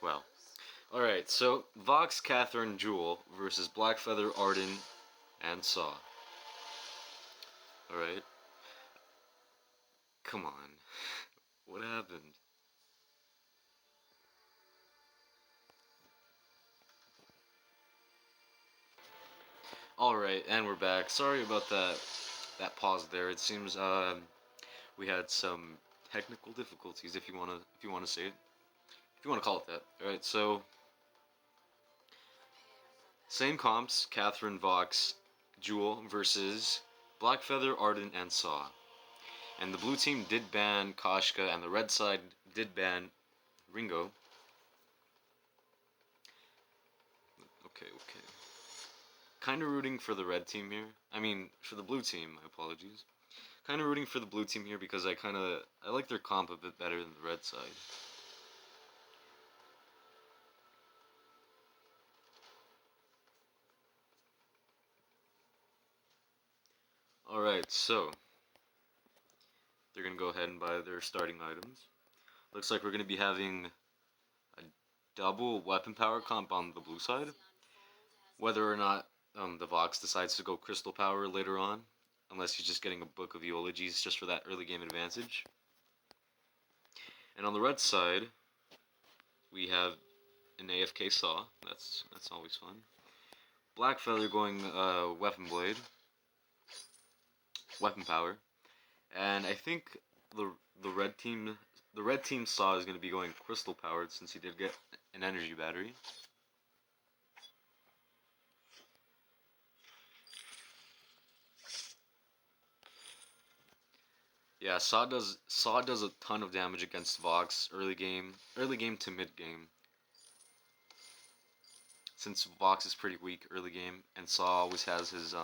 Well, alright, so Vox, Catherine, Jewel versus Blackfeather, Arden, and Saw. Alright. Come on. What happened? Alright, and we're back. Sorry about that pause there. It seems we had some technical difficulties if you wanna say it. If you wanna call it that. Alright, so same comps, Catherine, Vox, Jewel versus Blackfeather, Arden, and Saw. And the blue team did ban Koshka, and the red side did ban Ringo. Okay. Kind of rooting for the red team here. I mean, for the blue team, my apologies. Kind of rooting for the blue team here because I like their comp a bit better than the red side. Alright, so they're going to go ahead and buy their starting items. Looks like we're going to be having a double weapon power comp on the blue side. Whether or not the Vox decides to go crystal power later on, unless he's just getting a book of eulogies just for that early game advantage. And on the red side, we have an AFK Saw. That's always fun. Blackfeather going Weapon Blade, Weapon Power, and I think the red team Saw is going to be going Crystal Powered since he did get an energy battery. Yeah, Saw does a ton of damage against Vox early game to mid game. Since Vox is pretty weak early game, and Saw always has his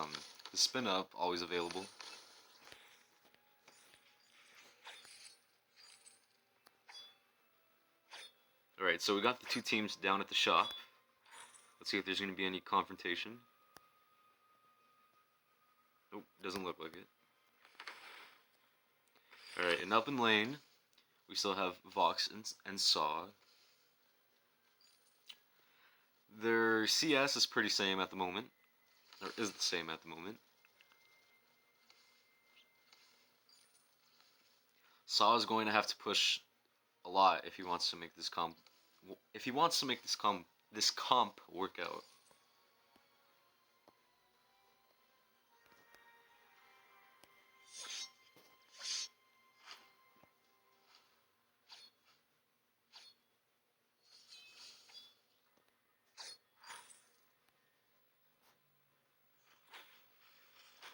spin up always available. Alright, so we got the two teams down at the shop. Let's see if there's going to be any confrontation. Nope, doesn't look like it. Alright, and up in lane, we still have Vox and Saw. Their CS is pretty same at the moment. Or is the same at the moment. Saw is going to have to push a lot if he wants to make this comp. If he wants to make this comp work out.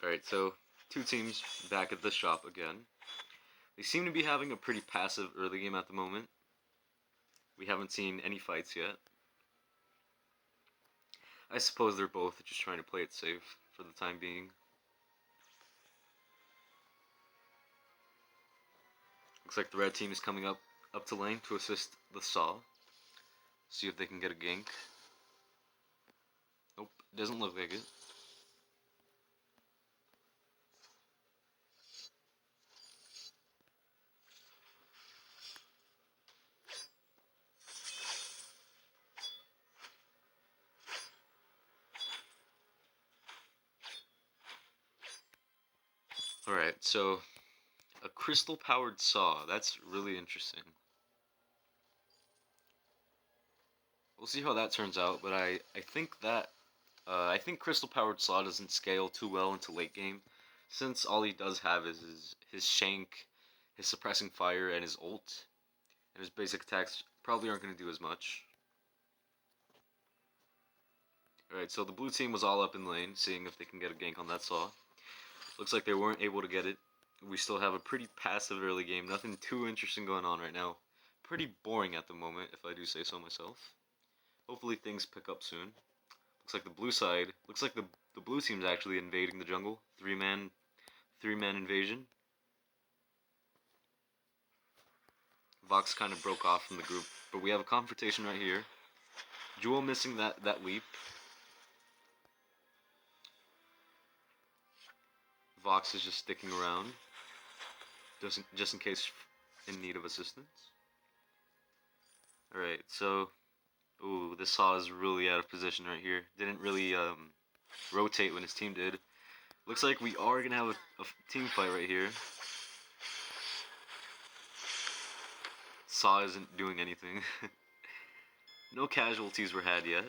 Alright, so two teams back at the shop again. They seem to be having a pretty passive early game at the moment. We haven't seen any fights yet. I suppose they're both just trying to play it safe for the time being. Looks like the red team is coming up to lane to assist the Saw. See if they can get a gank. Nope, doesn't look like it. Alright, so a crystal powered Saw. That's really interesting. We'll see how that turns out, but I think that I think crystal powered Saw doesn't scale too well into late game, since all he does have is his shank, his suppressing fire, and his ult, and his basic attacks probably aren't going to do as much. Alright, so the blue team was all up in lane, seeing if they can get a gank on that Saw. Looks like they weren't able to get it. We still have a pretty passive early game, nothing too interesting going on right now. Pretty boring at the moment, if I do say so myself. Hopefully things pick up soon. Looks like the blue team's actually invading the jungle. Three-man invasion. Vox kind of broke off from the group, but we have a confrontation right here. Jewel missing that leap. Vox is just sticking around, just in case in need of assistance. Alright, so Ooh, this Saw is really out of position right here. Didn't really rotate when his team did. Looks like we are gonna have a team fight right here. Saw isn't doing anything. No casualties were had yet.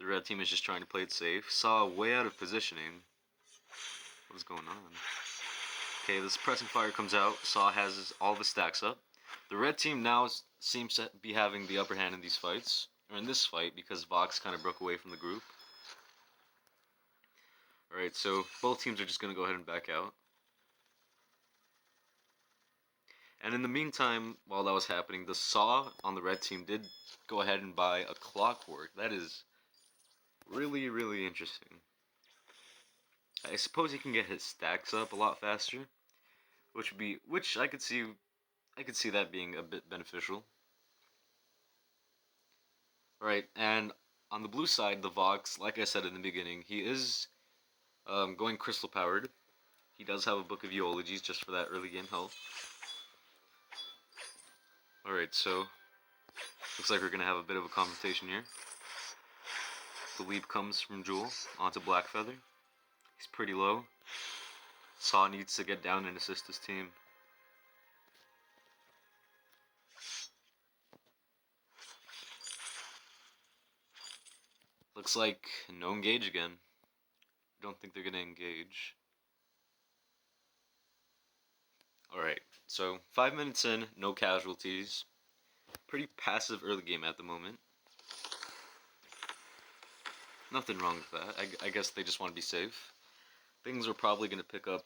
The red team is just trying to play it safe. Saw way out of positioning. What is going on? Okay, this pressing fire comes out. Saw has all the stacks up. The red team now seems to be having the upper hand in these fights, or in this fight, because Vox kind of broke away from the group. Alright, so both teams are just going to go ahead and back out. And in the meantime, while that was happening, the Saw on the red team did go ahead and buy a clockwork. That is really, really interesting. I suppose he can get his stacks up a lot faster, which I could see that being a bit beneficial. Right, and on the blue side, the Vox, like I said in the beginning, he is going crystal powered. He does have a book of eulogies just for that early game health. Alright, so looks like we're gonna have a bit of a confrontation here. The leap comes from Jewel onto Blackfeather. He's pretty low. Saw needs to get down and assist his team. Looks like no engage again. Don't think they're gonna engage. Alright, so 5 minutes in, no casualties. Pretty passive early game at the moment. Nothing wrong with that. I guess they just want to be safe. Things are probably going to pick up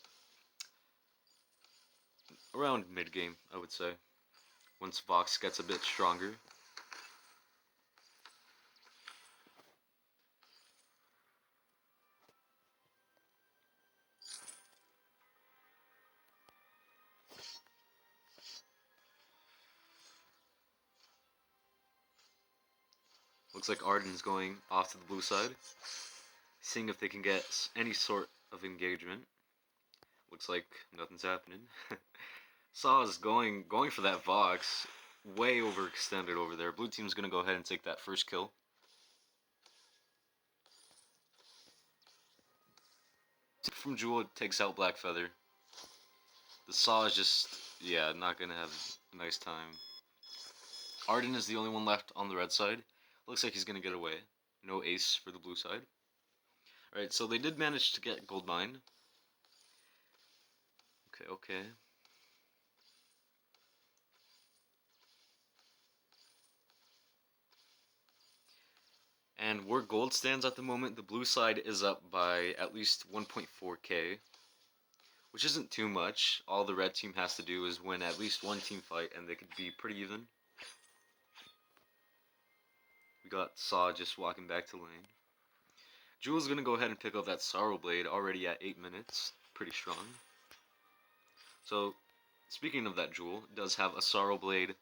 around mid-game, I would say, once Vox gets a bit stronger. Looks like Arden's going off to the blue side, seeing if they can get any sort of engagement. Looks like nothing's happening. Saw is going for that Vox, way overextended over there. Blue team's gonna go ahead and take that first kill. From Jewel takes out Blackfeather. The Saw is just, yeah, not gonna have a nice time. Arden is the only one left on the red side. Looks like he's gonna get away. No ace for the blue side. Alright, so they did manage to get gold mine. Okay. And where gold stands at the moment, the blue side is up by at least 1.4k, which isn't too much. All the red team has to do is win at least one team fight and they could be pretty even. We got Saw just walking back to lane. Jewel's gonna go ahead and pick up that Sorrow Blade already at 8 minutes. Pretty strong. So, speaking of that Jewel, it does have a Sorrow Blade,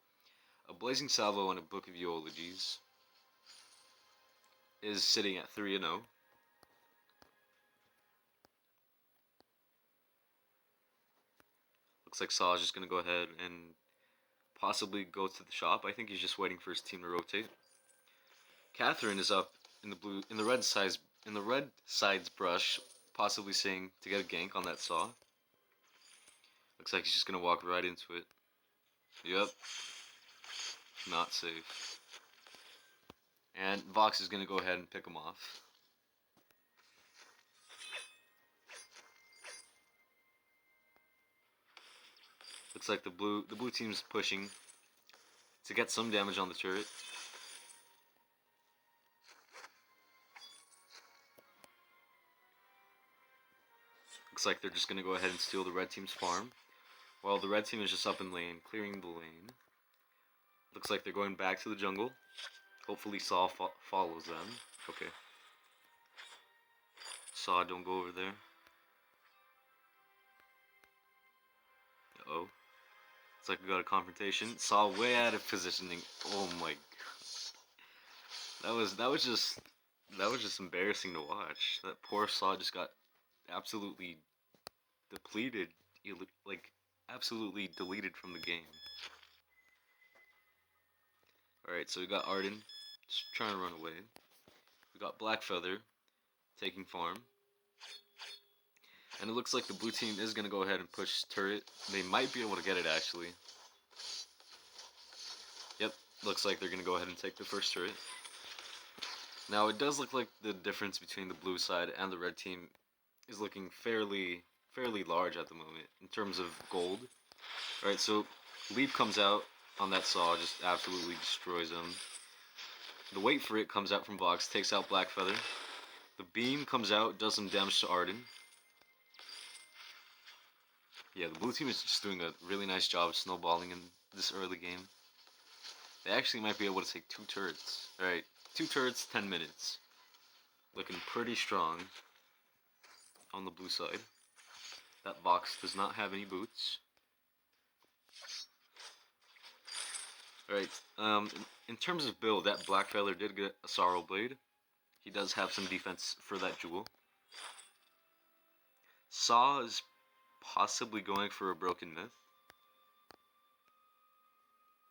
a Blazing Salvo, and a Book of Eulogies. Is sitting at 3-0. Looks like Saw is just gonna go ahead and possibly go to the shop. I think he's just waiting for his team to rotate. Catherine is up in the red side's brush, possibly saying to get a gank on that Saw. Looks like he's just gonna walk right into it. Yep. Not safe. And Vox is gonna go ahead and pick him off. Looks like the blue team's pushing to get some damage on the turret. Looks like they're just gonna go ahead and steal the red team's farm, while the red team is just up in lane, clearing the lane. Looks like they're going back to the jungle. Hopefully Saw follows them. Okay. Saw, don't go over there. Uh-oh. It's like we got a confrontation. Saw way out of positioning. Oh my god. That was just embarrassing to watch. That poor Saw just got absolutely depleted. Like absolutely deleted from the game. Alright, so we got Arden just trying to run away. We got Black Feather taking farm. And it looks like the blue team is going to go ahead and push turret. They might be able to get it, actually. Yep, looks like they're going to go ahead and take the first turret. Now, it does look like the difference between the blue side and the red team is looking fairly large at the moment in terms of gold. Alright, so Leap comes out on that saw, just absolutely destroys him. The Wait for It comes out from Vox, takes out Black Feather. The Beam comes out, does some damage to Arden. Yeah, the blue team is just doing a really nice job of snowballing in this early game. They actually might be able to take 2 turrets. Alright, 2 turrets, 10 minutes. Looking pretty strong on the blue side. That Vox does not have any boots. Alright, in terms of build, that Black Feather did get a Sorrow Blade. He does have some defense for that jewel. Saw is possibly going for a Broken Myth.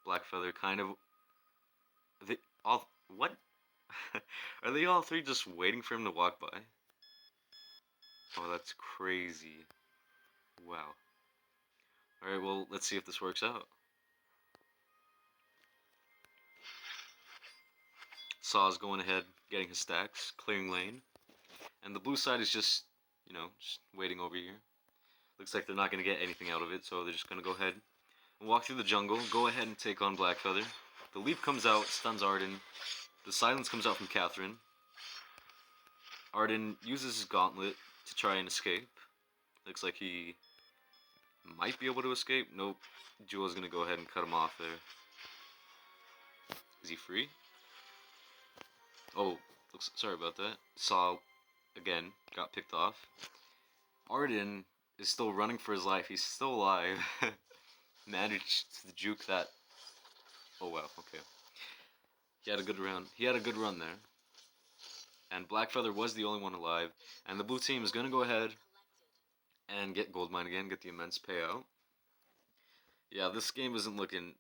Black Feather kind of... What? Are they all 3 just waiting for him to walk by? Oh, that's crazy. Wow. Alright, well, let's see if this works out. Saw's going ahead, getting his stacks, clearing lane. And the blue side is just, just waiting over here. Looks like they're not going to get anything out of it, so they're just going to go ahead and walk through the jungle, go ahead and take on Black Feather. The Leap comes out, stuns Arden. The Silence comes out from Catherine. Arden uses his Gauntlet to try and escape. Looks like he might be able to escape. Nope. Jewel's going to go ahead and cut him off there. Is he free? Oh, sorry about that. Saw, again, got picked off. Arden is still running for his life. He's still alive. Managed to juke that. Oh wow, okay. He had a good run there. And Black Feather was the only one alive. And the blue team is going to go ahead and get gold mine again, get the immense payout. Yeah, this game isn't looking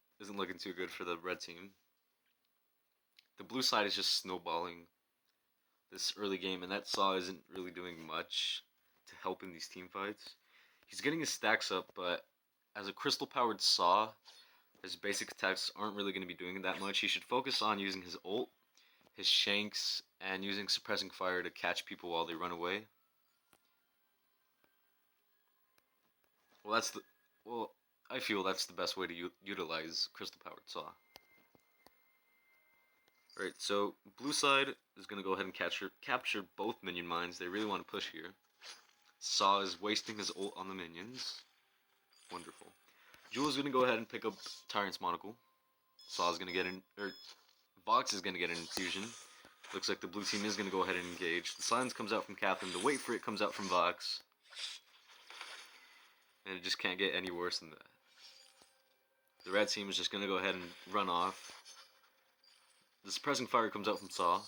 too good for the red team. The blue side is just snowballing this early game, and that Saw isn't really doing much to help in these team fights. He's getting his stacks up, but as a crystal-powered Saw, his basic attacks aren't really going to be doing that much. He should focus on using his ult, his shanks, and using suppressing fire to catch people while they run away. Well, I feel that's the best way to utilize crystal-powered Saw. Alright, so blue side is going to go ahead and capture both minion mines. They really want to push here. Saw is wasting his ult on the minions. Wonderful. Jewel is going to go ahead and pick up Tyrant's Monocle. Saw is going to get Vox is going to get an infusion. Looks like the blue team is going to go ahead and engage. The Silence comes out from Catherine. The Wait for It comes out from Vox. And it just can't get any worse than that. The red team is just going to go ahead and run off. The Suppressing Fire comes out from Saw.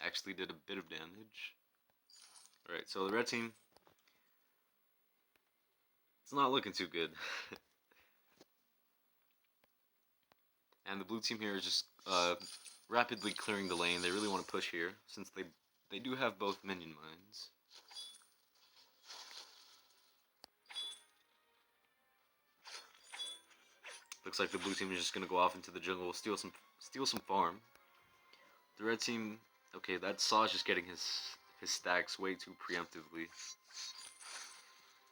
Actually did a bit of damage. Alright, so the red team, it's not looking too good. And the blue team here is just rapidly clearing the lane. They really want to push here, since they do have both minion mines. Looks like the blue team is just going to go off into the jungle, steal some farm. The red team, okay, that Saw is just getting his stacks way too preemptively.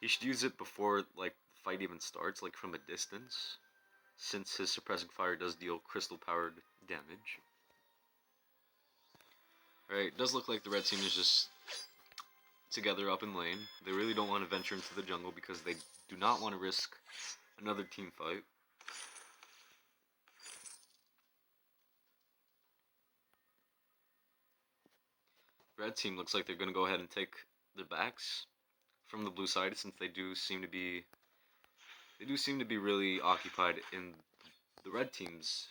He should use it before like the fight even starts, like from a distance, since his suppressing fire does deal crystal powered damage. Alright, it does look like the red team is just together up in lane. They really don't want to venture into the jungle because they do not want to risk another team fight. Red team looks like they're going to go ahead and take their backs from the blue side, since they do seem to be really occupied in the red team's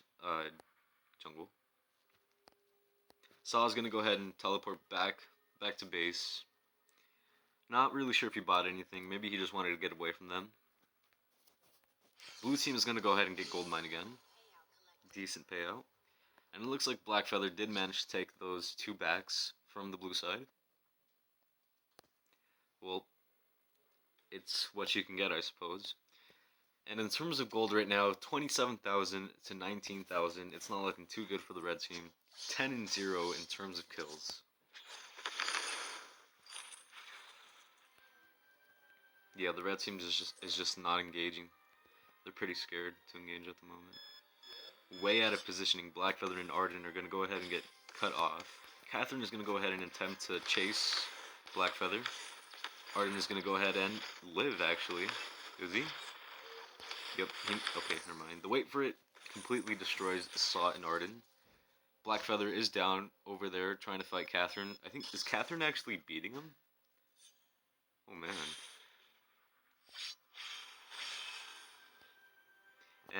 jungle. Saw's going to go ahead and teleport back to base. Not really sure if he bought anything. Maybe he just wanted to get away from them. Blue team is going to go ahead and get gold mine again. Decent payout. And it looks like Blackfeather did manage to take those 2 backs from the blue side. Well, it's what you can get, I suppose. And in terms of gold right now, 27,000 to 19,000. It's not looking too good for the red team. 10-0 in terms of kills. Yeah, the red team is just not engaging. They're pretty scared to engage at the moment. Way out of positioning. Blackfeather and Arden are going to go ahead and get cut off. Catherine is going to go ahead and attempt to chase Blackfeather. Arden is going to go ahead and live, actually. Is he? Yep. Okay, never mind. The wait for it completely destroys Saw and Arden. Blackfeather is down over there trying to fight Catherine. I think, is Catherine actually beating him? Oh, man.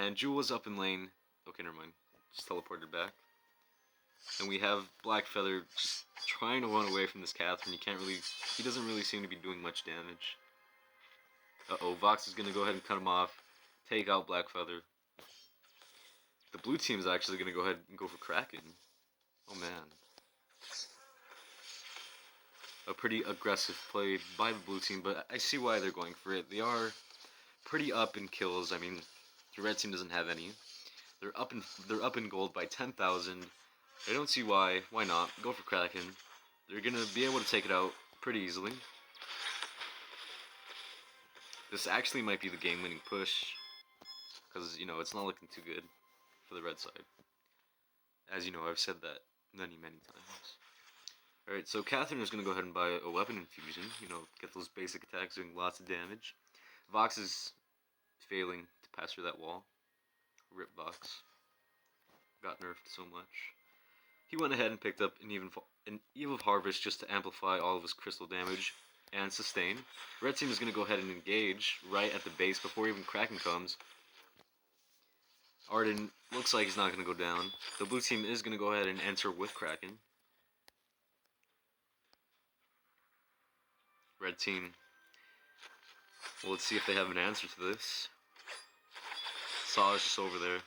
And Jewel is up in lane. Okay, never mind. Just teleported back. And we have Blackfeather just trying to run away from this Catherine. He doesn't really seem to be doing much damage. Uh-oh, Vox is going to go ahead and cut him off. Take out Blackfeather. The blue team is actually going to go ahead and go for Kraken. Oh, man. A pretty aggressive play by the blue team, but I see why they're going for it. They are pretty up in kills. I mean, the red team doesn't have any. They're up in gold by 10,000. I don't see why. Why not? Go for Kraken. They're gonna be able to take it out pretty easily. This actually might be the game-winning push, because it's not looking too good for the red side. As you know, I've said that many times. All right, so Catherine is gonna go ahead and buy a weapon infusion. Get those basic attacks doing lots of damage. Vox is failing to pass through that wall. Rip Vox. Got nerfed so much. He went ahead and picked up an Eve of Harvest just to amplify all of his crystal damage and sustain. Red team is going to go ahead and engage right at the base before even Kraken comes. Arden looks like he's not going to go down. The blue team is going to go ahead and enter with Kraken. Red team. Well, let's see if they have an answer to this. Saw is just over there,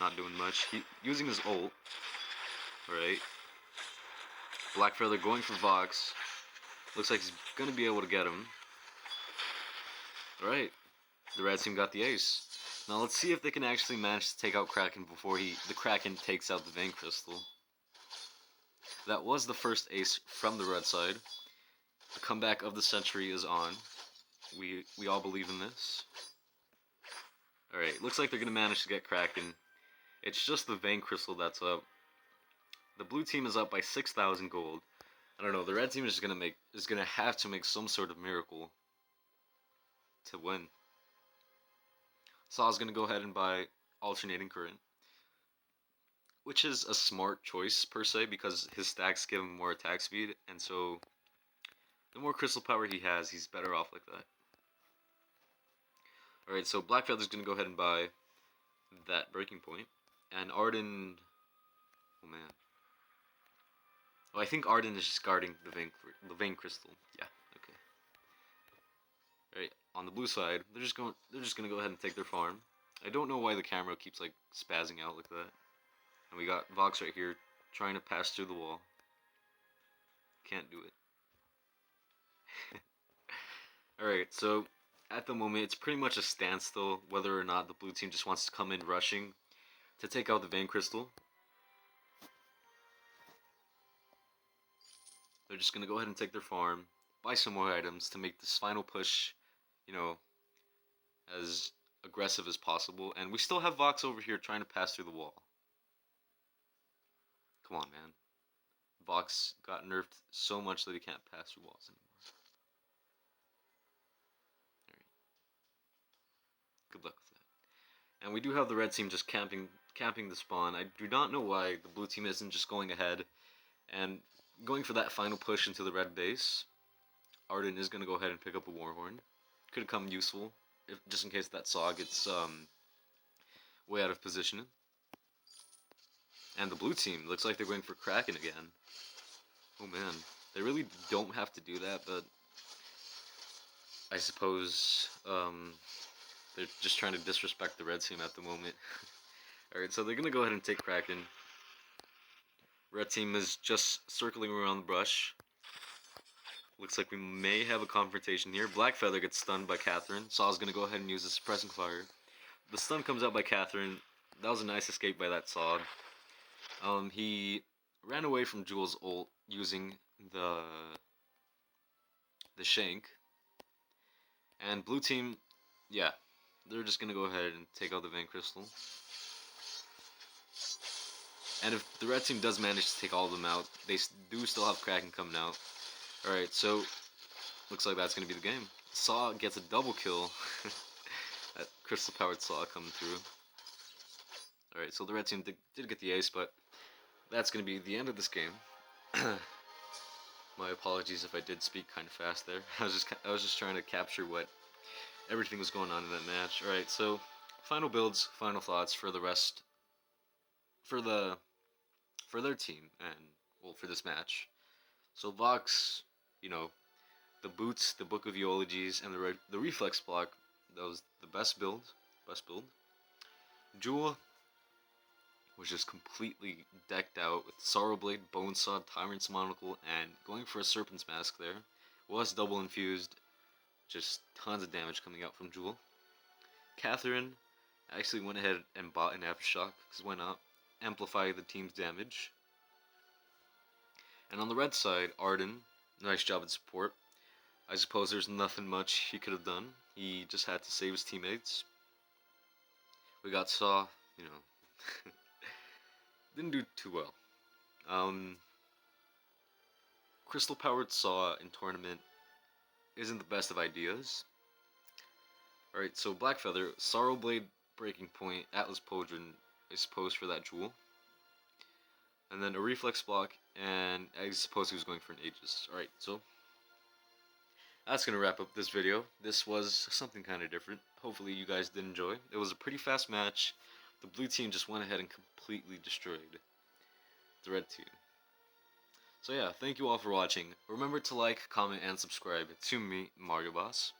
not doing much. Using his ult. Alright. Blackfeather going for Vox. Looks like he's going to be able to get him. Alright. The red team got the ace. Now let's see if they can actually manage to take out Kraken before the Kraken takes out the Vein Crystal. That was the first ace from the red side. The comeback of the century is on. We all believe in this. Alright, looks like they're going to manage to get Kraken. It's just the Vein Crystal that's up. The blue team is up by 6,000 gold. I don't know, the red team is gonna have to make some sort of miracle to win. Saw's gonna go ahead and buy Alternating Current, which is a smart choice per se because his stacks give him more attack speed, and so the more crystal power he has, he's better off like that. Alright, so Blackfeather's gonna go ahead and buy that breaking point, and Arden, oh man. Oh, I think Arden is just guarding the vein crystal. Yeah, okay. Alright, on the blue side, they're just gonna go ahead and take their farm. I don't know why the camera keeps like spazzing out like that. And we got Vox right here trying to pass through the wall. Can't do it. Alright, so at the moment it's pretty much a standstill whether or not the blue team just wants to come in rushing to take out the vein crystal. They're just going to go ahead and take their farm, buy some more items to make this final push, as aggressive as possible. And we still have Vox over here trying to pass through the wall. Come on, man. Vox got nerfed so much that he can't pass through walls anymore. Alright. Good luck with that. And we do have the red team just camping the spawn. I do not know why the blue team isn't just going ahead and going for that final push into the red base. Arden is going to go ahead and pick up a Warhorn. Could come useful, just in case that Saw gets way out of position. And the blue team, looks like they're going for Kraken again. Oh man, they really don't have to do that, but I suppose they're just trying to disrespect the red team at the moment. Alright, so they're going to go ahead and take Kraken. Red team is just circling around the brush. Looks like we may have a confrontation here. Black Feather gets stunned by Catherine. Saw's gonna go ahead and use his suppressing fire. The stun comes out by Catherine. That was a nice escape by that Saw. He ran away from Jewel's ult using the shank. And blue team, yeah, they're just gonna go ahead and take out the Vein Crystal. And if the red team does manage to take all of them out, they do still have Kraken coming out. Alright, so looks like that's gonna be the game. Saw gets a double kill. That crystal powered Saw coming through. Alright, so the red team did get the ace, but that's gonna be the end of this game. My apologies if I did speak kind of fast there. I was just trying to capture what everything was going on in that match. Alright, so final builds, final thoughts for the rest for their team and well for this match. So Vox, you know, the boots, the Book of Eulogies, and the reflex block, that was the best build. Jewel was just completely decked out with Sorrowblade, Bonesaw, Tyrant's Monocle, and going for a Serpent's Mask there. Was double infused, just tons of damage coming out from Jewel. Catherine actually went ahead and bought an Aftershock, because why not? Amplify the team's damage. And on the red side, Arden, nice job at support. I suppose there's nothing much he could have done. He just had to save his teammates. We got Saw, you know, didn't do too well. Crystal powered Saw in tournament isn't the best of ideas. Alright, so Black Feather, Sorrowblade, Breaking Point, Atlas Podron is supposed for that Jewel. And then a reflex block, and I suppose he was going for an Aegis. Alright, so that's going to wrap up this video. This was something kind of different. Hopefully you guys did enjoy. It was a pretty fast match. The blue team just went ahead and completely destroyed the red team. So yeah, thank you all for watching. Remember to like, comment, and subscribe to me, Mario Boss.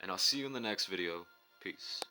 And I'll see you in the next video. Peace.